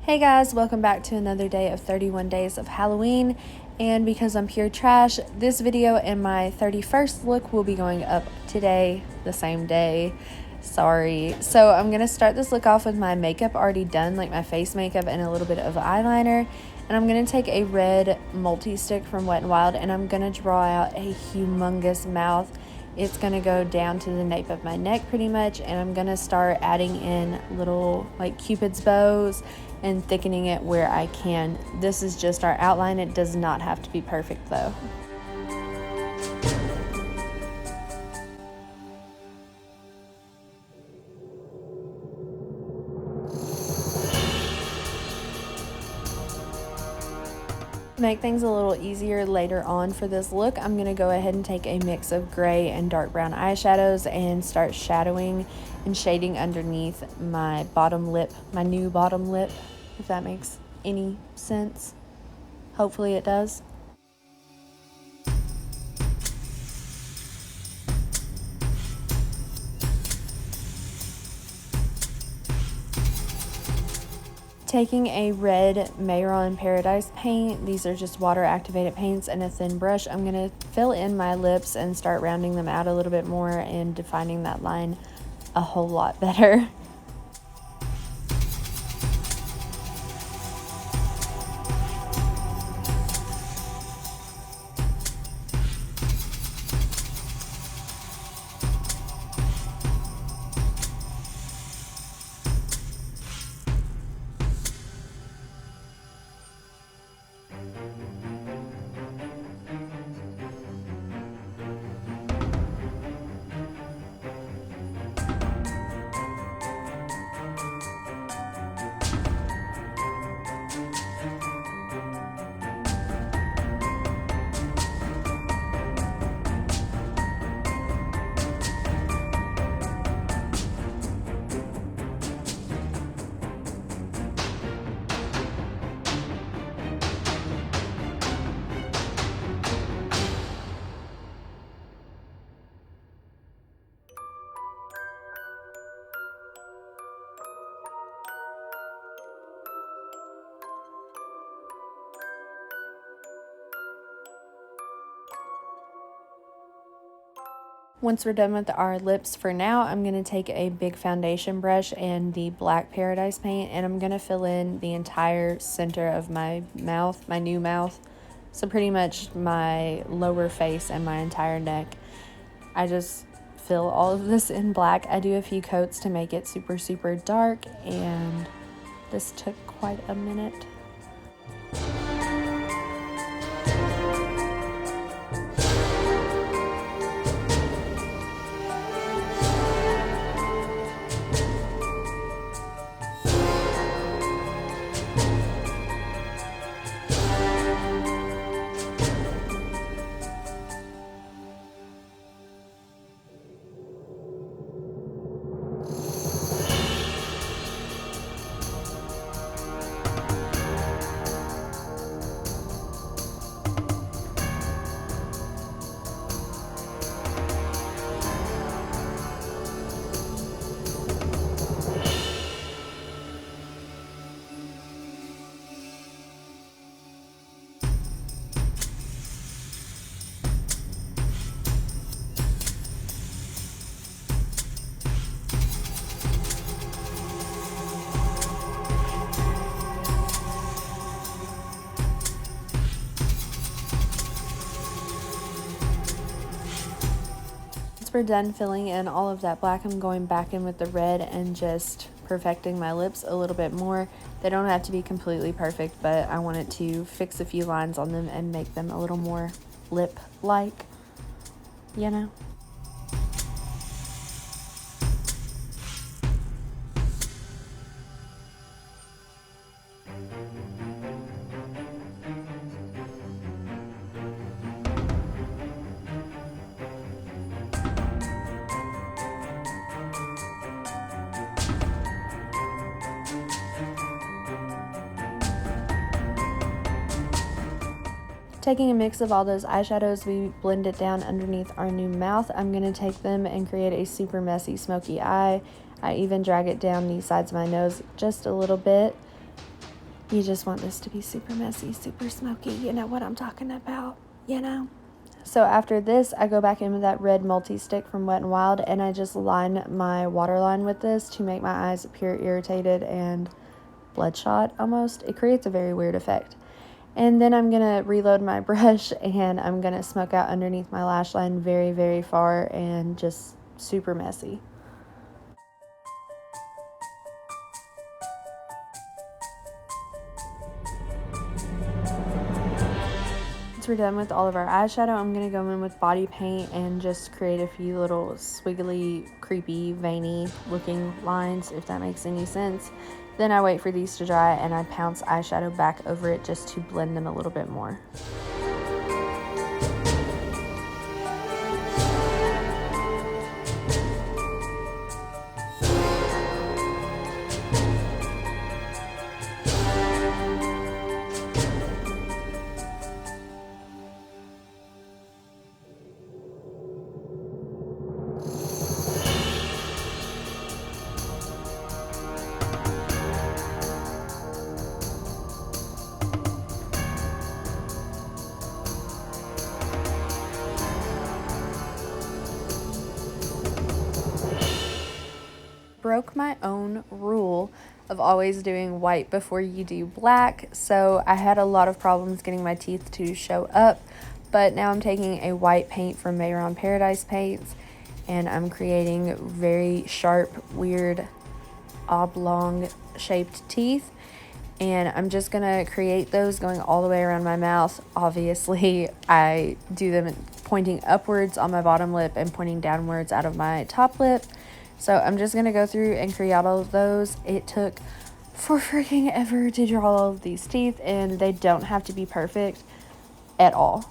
Hey guys, welcome back to another day of 31 days of Halloween. And because I'm pure trash, this video and my 31st look will be going up today, the same day. Sorry. So I'm going to start this look off with my makeup already done, like my face makeup and a little bit of eyeliner. And I'm going to take a red multi-stick from Wet n Wild and I'm going to draw out a humongous mouth. It's going to go down to the nape of my neck pretty much, and I'm going to start adding in little like Cupid's bows and thickening it where I can. This is just our outline. It does not have to be perfect though. To make things a little easier later on for this look, I'm going to go ahead and take a mix of gray and dark brown eyeshadows and start shadowing and shading underneath my bottom lip, my new bottom lip, if that makes any sense. Hopefully it does. Taking a red Mayron Paradise paint, these are just water activated paints, and a thin brush, I'm going to fill in my lips and start rounding them out a little bit more and defining that line a whole lot better. Once we're done with our lips for now, I'm going to take a big foundation brush and the black Paradise paint, and I'm going to fill in the entire center of my mouth, my new mouth. So pretty much my lower face and my entire neck. I just fill all of this in black. I do a few coats to make it super, super dark, and this took quite a minute. Once we're done filling in all of that black, I'm going back in with the red and just perfecting my lips a little bit more. They don't have to be completely perfect, but I wanted to fix a few lines on them and make them a little more lip-like, you know? Taking a mix of all those eyeshadows, we blend it down underneath our new mouth. I'm going to take them and create a super messy smoky eye. I even drag it down the sides of my nose just a little bit. You just want this to be super messy, super smoky. You know what I'm talking about, you know? So after this, I go back in with that red multi-stick from Wet n Wild, and I just line my waterline with this to make my eyes appear irritated and bloodshot almost. It creates a very weird effect. And then I'm going to reload my brush, and I'm going to smoke out underneath my lash line very, very far and just super messy. Once we're done with all of our eyeshadow, I'm going to go in with body paint and just create a few little squiggly, creepy, veiny looking lines, if that makes any sense. Then I wait for these to dry and I pounce eyeshadow back over it just to blend them a little bit more. Broke my own rule of always doing white before you do black, so I had a lot of problems getting my teeth to show up, but now I'm taking a white paint from Mayron Paradise Paints and I'm creating very sharp, weird, oblong shaped teeth, and I'm just gonna create those going all the way around my mouth. Obviously I do them pointing upwards on my bottom lip and pointing downwards out of my top lip. So I'm just going to go through and create all of those. It took for freaking ever to draw all of these teeth, and they don't have to be perfect at all.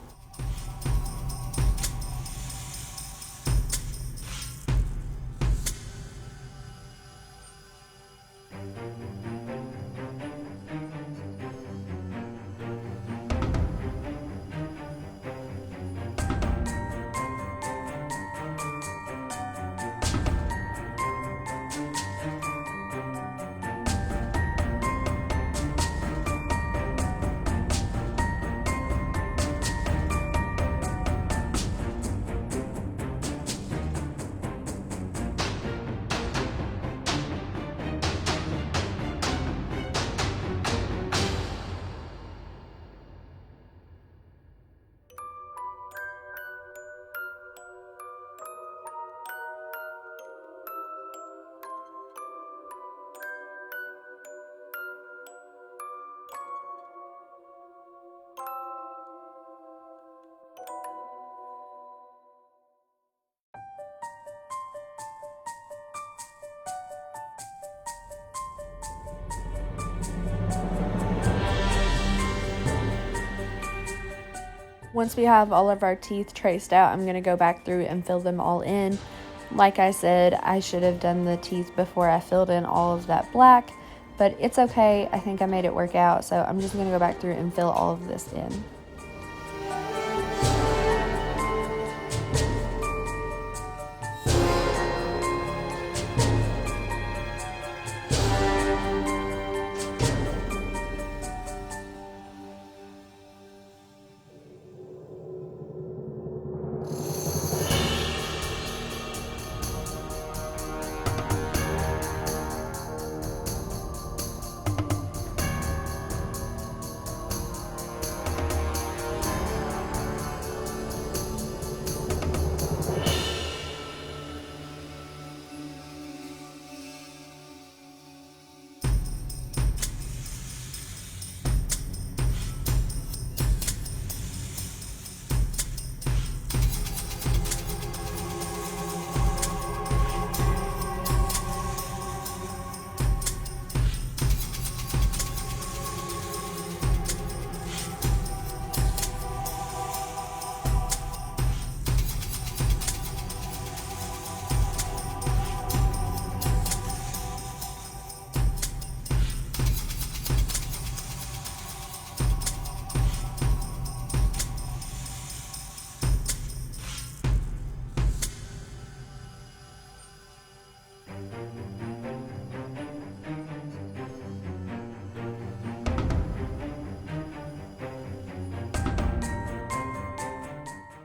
Once we have all of our teeth traced out, I'm going to go back through and fill them all in. Like I said, I should have done the teeth before I filled in all of that black, but it's okay. I think I made it work out, so I'm just going to go back through and fill all of this in.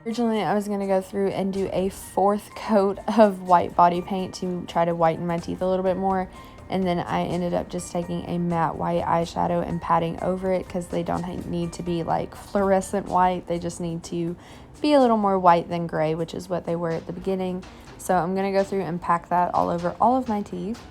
Originally, I was going to go through and do a 4th coat of white body paint to try to whiten my teeth a little bit more. And then I ended up just taking a matte white eyeshadow and patting over it because they don't need to be like fluorescent white. They just need to be a little more white than gray, which is what they were at the beginning. So I'm going to go through and pack that all over all of my teeth.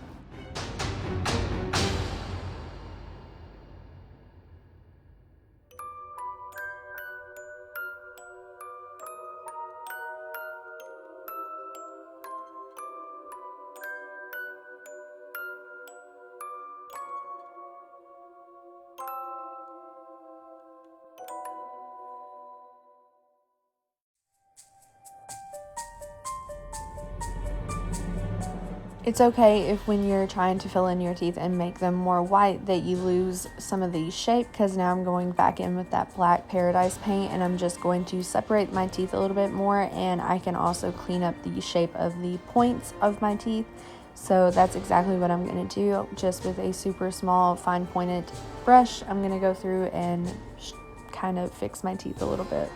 It's okay if when you're trying to fill in your teeth and make them more white that you lose some of the shape, because now I'm going back in with that black paradise paint and I'm just going to separate my teeth a little bit more, and I can also clean up the shape of the points of my teeth. So that's exactly what I'm going to do. Just with a super small fine pointed brush, I'm going to go through and kind of fix my teeth a little bit.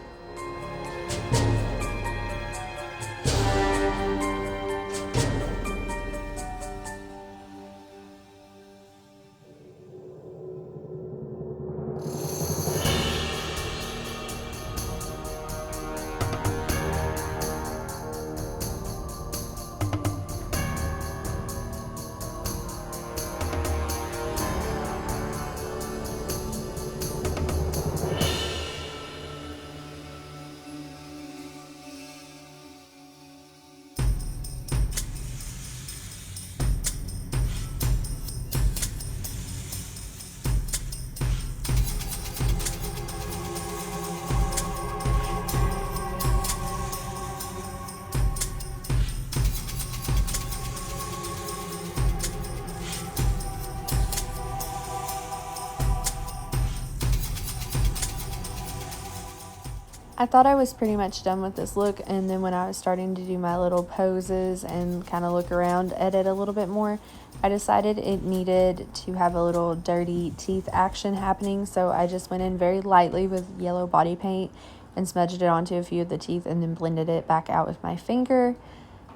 I thought I was pretty much done with this look, and then when I was starting to do my little poses and kind of look around at it a little bit more, I decided it needed to have a little dirty teeth action happening, so I just went in very lightly with yellow body paint and smudged it onto a few of the teeth and then blended it back out with my finger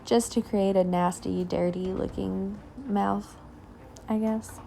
just to create a nasty, dirty looking mouth, I guess.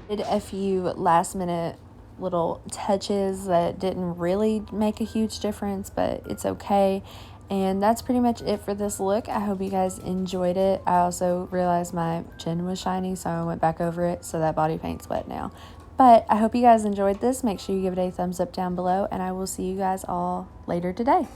Did a few last minute little touches that didn't really make a huge difference, but it's okay. And that's pretty much it for this look. I hope you guys enjoyed it. I also realized my chin was shiny, so I went back over it, so that body paint's wet now. But I hope you guys enjoyed this. Make sure you give it a thumbs up down below, and I will see you guys all later today.